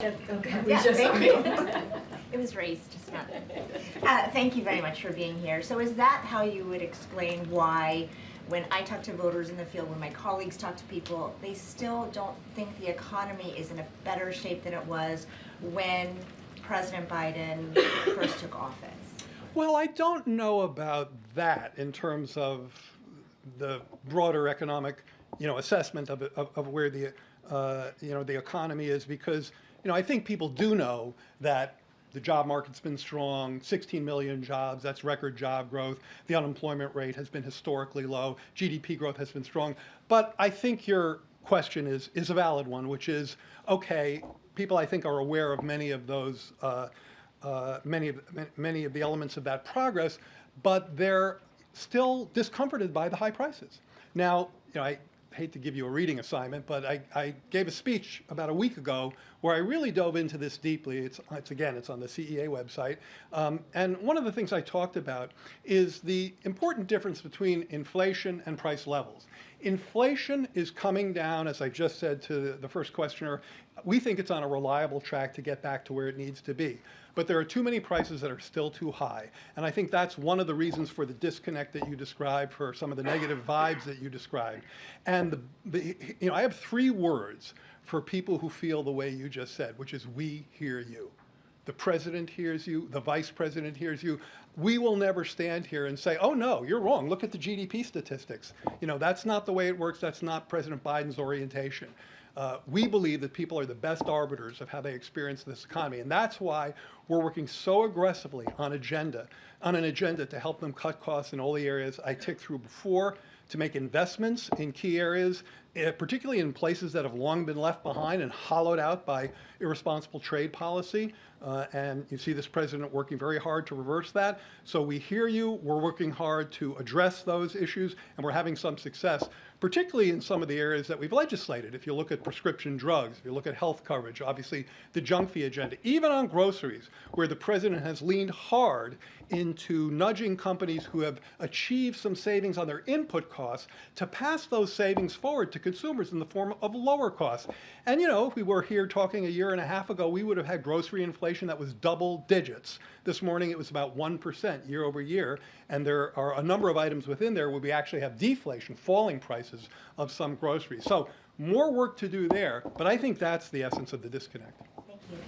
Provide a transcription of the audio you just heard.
Okay. Yeah, thank you. It was raised, just not. Thank you very much for being here. So is that how you would explain why, when I talk to voters in the field, when my colleagues talk to people, they still don't think the economy is in a better shape than it was when President Biden first took office? Well, I don't know about that in terms of the broader economic, assessment of where the, the economy is, because, I think people do know that the job market's been strong, 16 million jobs, that's record job growth. The unemployment rate has been historically low. GDP growth has been strong. But I think your question is a valid one, which is, okay, people I think are aware of many of those many of the elements of that progress, but they're still discomforted by the high prices. Now, I hate to give you a reading assignment, but I gave a speech about a week ago where I really dove into this deeply. It's on the CEA website. And one of the things I talked about is the important difference between inflation and price levels. Inflation is coming down, as I just said to the first questioner. We think it's on a reliable track to get back to where it needs to be. But there are too many prices that are still too high. And I think that's one of the reasons for the disconnect that you described, for some of the negative vibes that you described. And I have 3 words for people who feel the way you just said, which is we hear you. The president hears you, the vice president hears you. We will never stand here and say, oh no, you're wrong, look at the GDP statistics. That's not the way it works, that's not President Biden's orientation. We believe that people are the best arbiters of how they experience this economy, and that's why we're working so aggressively on an agenda to help them cut costs in all the areas I ticked through before, to make investments in key areas, particularly in places that have long been left behind and hollowed out by irresponsible trade policy. And you see this president working very hard to reverse that. So we hear you, we're working hard to address those issues, and we're having some success, particularly in some of the areas that we've legislated. If you look at prescription drugs, if you look at health coverage, obviously the junk fee agenda, even on groceries, where the president has leaned hard into nudging companies who have achieved some savings on their input costs to pass those savings forward to consumers in the form of lower costs. And if we were here talking a year and a half ago, we would have had grocery inflation that was double digits. This morning it was about 1% year over year, and there are a number of items within there where we actually have deflation, falling prices of some groceries. So more work to do there, but I think that's the essence of the disconnect. Thank you.